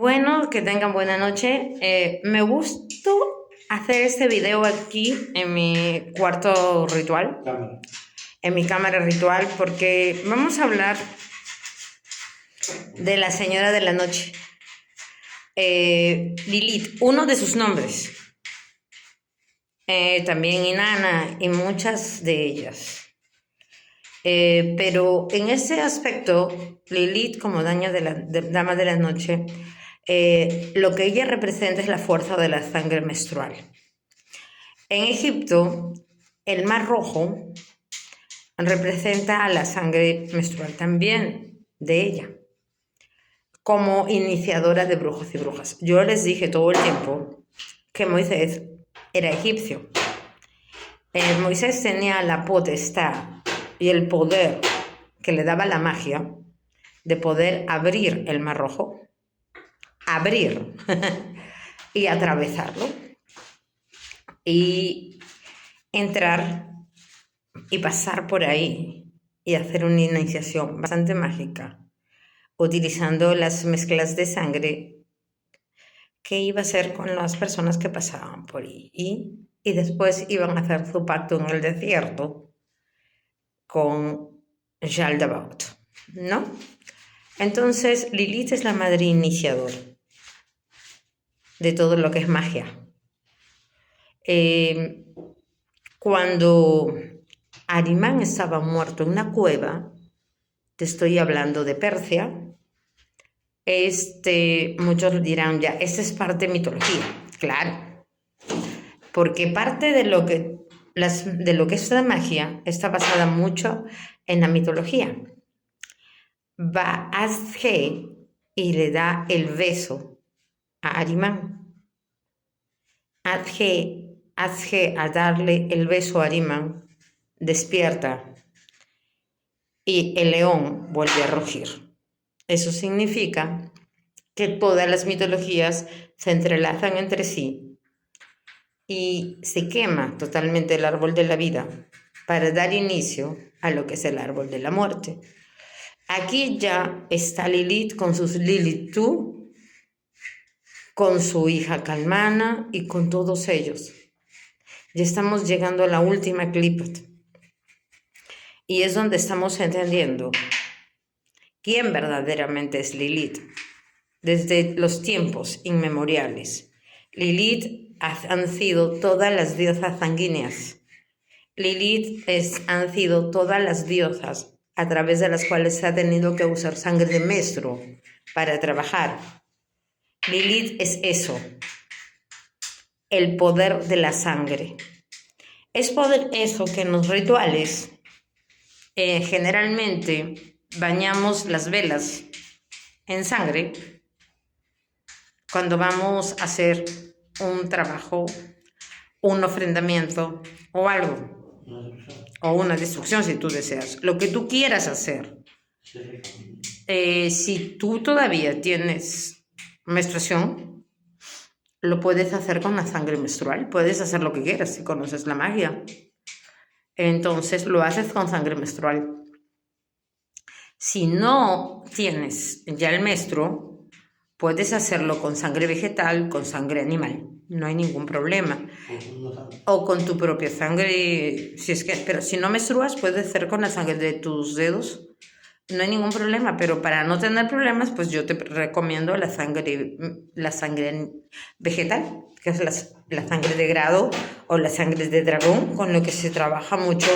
Bueno, que tengan buena noche. Me gustó hacer este video aquí en mi cuarto ritual, Cámara. en mi cámara ritual, porque vamos a hablar de la Señora de la Noche. Lilith, uno de sus nombres. También Inanna y muchas de ellas. Pero en ese aspecto, Lilith como dama de la noche, lo que ella representa es la fuerza de la sangre menstrual. En Egipto, el mar rojo representa a la sangre menstrual también de ella, como iniciadora de brujos y brujas. Yo les dije todo el tiempo que Moisés era egipcio. Moisés tenía la potestad y el poder que le daba la magia de poder abrir el mar rojo, abrir y atravesarlo y entrar y pasar por ahí y hacer una iniciación bastante mágica, utilizando las mezclas de sangre que iba a hacer con las personas que pasaban por ahí. Y después iban a hacer su pacto en el desierto con Yaldabaoth, ¿no? Entonces Lilith es la madre iniciadora de todo lo que es magia. Cuando Arimán estaba muerto en una cueva, te estoy hablando de Persia, muchos dirán ya, esta es parte de mitología, claro, porque parte de lo que es la magia está basada mucho en la mitología. Va Azge y le da el beso a Arimán. Azge a darle el beso a Arimán despierta y el león vuelve a rugir. Eso significa que todas las mitologías se entrelazan entre sí y se quema totalmente el árbol de la vida para dar inicio a lo que es el árbol de la muerte. Aquí ya está Lilith con sus Lilith-tú, con su hija Calmana y con todos ellos. Ya estamos llegando a la última Clipat. Y es donde estamos entendiendo quién verdaderamente es Lilith. Desde los tiempos inmemoriales, Lilith han sido todas las diosas sanguíneas. Lilith han sido todas las diosas a través de las cuales se ha tenido que usar sangre de menstruo para trabajar. Lilith es eso, el poder de la sangre. Es poder eso que en los rituales generalmente bañamos las velas en sangre cuando vamos a hacer un trabajo, un ofrendamiento o algo, o una destrucción si tú deseas, lo que tú quieras hacer. Si tú todavía tienes menstruación, lo puedes hacer con la sangre menstrual, puedes hacer lo que quieras si conoces la magia. Entonces lo haces con sangre menstrual. Si no tienes ya el menstruo, puedes hacerlo con sangre vegetal, con sangre animal, no hay ningún problema. O con tu propia sangre, pero si no menstruas, puedes hacer con la sangre de tus dedos, no hay ningún problema. Pero para no tener problemas, pues yo te recomiendo la sangre vegetal, que es la sangre de grado o la sangre de dragón, con lo que se trabaja mucho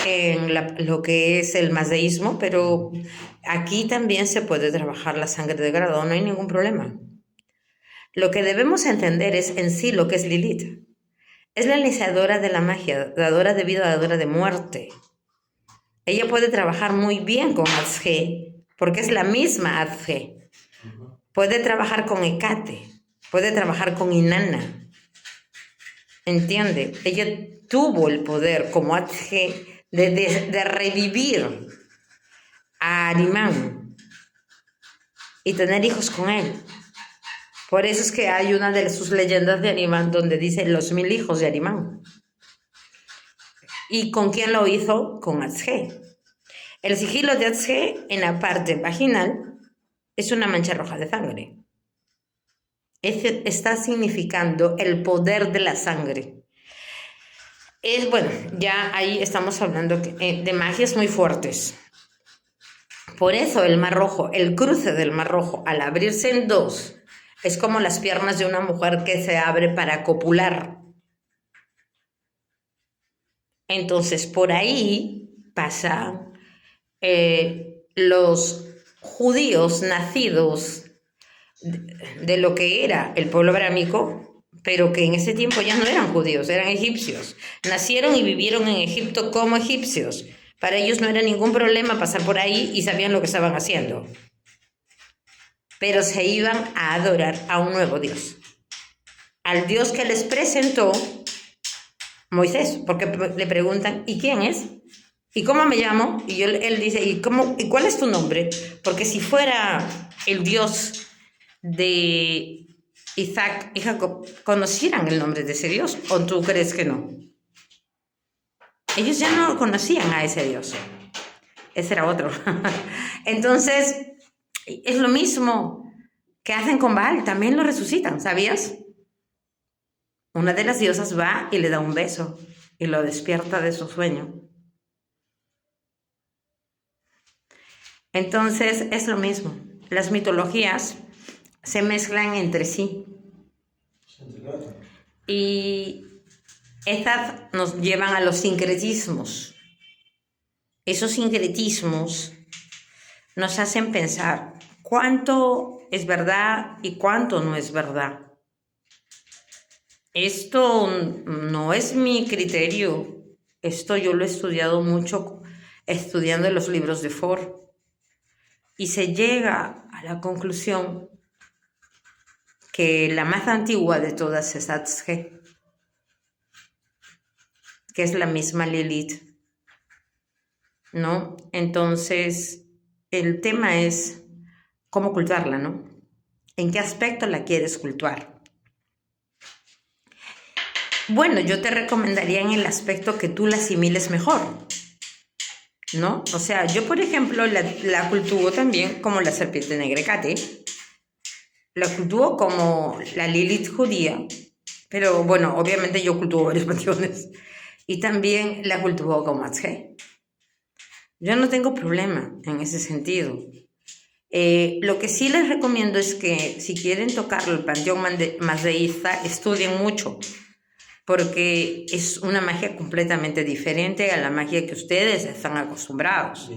en lo que es el mazeísmo, pero aquí también se puede trabajar la sangre de grado, no hay ningún problema. Lo que debemos entender es en sí lo que es Lilith. Es la iniciadora de la magia, dadora de vida, dadora de muerte. Ella puede trabajar muy bien con Azge, porque es la misma Azge. Puede trabajar con Hecate, puede trabajar con Inanna. ¿Entiende? Ella tuvo el poder como Azge de revivir a Arimán y tener hijos con él. Por eso es que hay una de sus leyendas de Arimán donde dice los 1000 hijos de Arimán. ¿Y con quién lo hizo? Con Azge. El sigilo de Azge en la parte vaginal es una mancha roja de sangre. está significando el poder de la sangre. Bueno, ya ahí estamos hablando de magias muy fuertes. Por eso el Mar Rojo, el cruce del Mar Rojo, al abrirse en dos, es como las piernas de una mujer que se abre para copular. Entonces, por ahí pasan los judíos nacidos de lo que era el pueblo abrámico, pero que en ese tiempo ya no eran judíos, eran egipcios. Nacieron y vivieron en Egipto como egipcios. Para ellos no era ningún problema pasar por ahí y sabían lo que estaban haciendo. Pero se iban a adorar a un nuevo Dios. Al Dios que les presentó Moisés, porque le preguntan, ¿y quién es? ¿Y cómo me llamo? Y él dice, ¿y cuál es tu nombre? Porque si fuera el Dios de Isaac y Jacob, ¿conocieran el nombre de ese Dios? ¿O tú crees que no? Ellos ya no conocían a ese Dios. Ese era otro. Entonces, es lo mismo que hacen con Baal, también lo resucitan, ¿sabías? Una de las diosas va y le da un beso y lo despierta de su sueño. Entonces, es lo mismo. Las mitologías se mezclan entre sí. Y estas nos llevan a los sincretismos. Esos sincretismos nos hacen pensar cuánto es verdad y cuánto no es verdad. Esto no es mi criterio. Esto yo lo he estudiado mucho estudiando los libros de Ford. Y se llega a la conclusión que la más antigua de todas es Atzge, que es la misma Lilith, ¿no? Entonces, el tema es cómo cultuarla, ¿no? ¿En qué aspecto la quieres cultuar? Bueno, yo te recomendaría en el aspecto que tú la asimiles mejor, ¿no? O sea, yo, por ejemplo, la cultúo también como la serpiente negra Hecate, la cultúo como la Lilith judía, pero bueno, obviamente yo cultúo varios panteones, y también la cultúo como Atzge. Yo no tengo problema en ese sentido. Lo que sí les recomiendo es que si quieren tocar el panteón mazdeísta, estudien mucho, porque es una magia completamente diferente a la magia que ustedes están acostumbrados.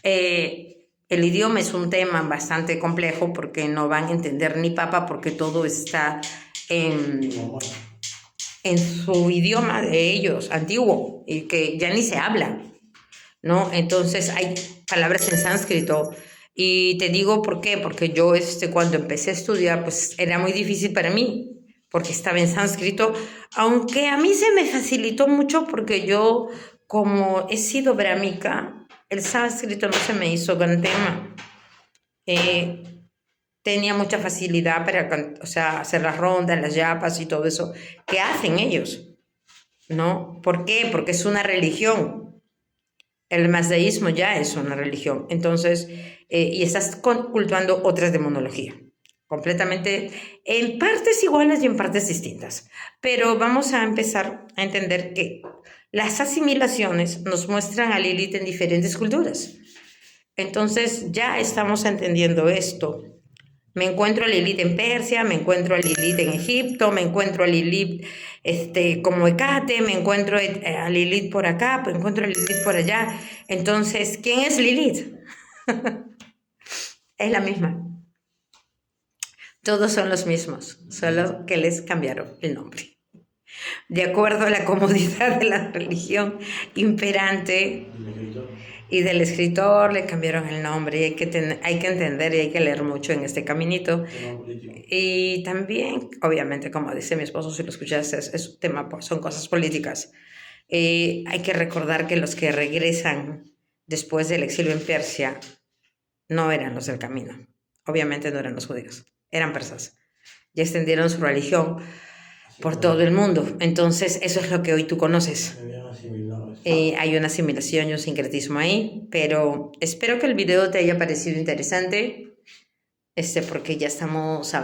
El idioma es un tema bastante complejo porque no van a entender ni papa, porque todo está en su idioma de ellos, antiguo, y que ya ni se habla, ¿no? Entonces hay palabras en sánscrito. Y te digo por qué, porque yo cuando empecé a estudiar, pues era muy difícil para mí, porque estaba en sánscrito, aunque a mí se me facilitó mucho porque yo, como he sido brahmica, el sánscrito no se me hizo gran tema. Tenía mucha facilidad para, o sea, hacer las rondas, las yapas y todo eso que hacen ellos, ¿no? ¿Por qué? Porque es una religión. El mazdeísmo ya es una religión. Entonces, y estás cultuando otras demonología. Completamente, en partes iguales y en partes distintas. Pero vamos a empezar a entender que las asimilaciones nos muestran a Lilith en diferentes culturas. Entonces, ya estamos entendiendo esto. Me encuentro a Lilith en Persia, me encuentro a Lilith en Egipto, me encuentro a Lilith como Hecate, me encuentro a Lilith por acá, me encuentro a Lilith por allá. Entonces, ¿quién es Lilith? Es la misma. Todos son los mismos, solo que les cambiaron el nombre. De acuerdo a la comodidad de la religión imperante y del escritor, le cambiaron el nombre. Y hay que entender y hay que leer mucho en este caminito. Y también, obviamente, como dice mi esposo, si lo escuchaste, es un tema, pues, son cosas políticas. Hay que recordar que los que regresan después del exilio en Persia no eran los del camino. Obviamente no eran los judíos, eran persas. Ya extendieron su religión por todo el mundo. Entonces, eso es lo que hoy tú conoces. Hay una asimilación y un sincretismo ahí, pero espero que el video te haya parecido interesante, porque ya estamos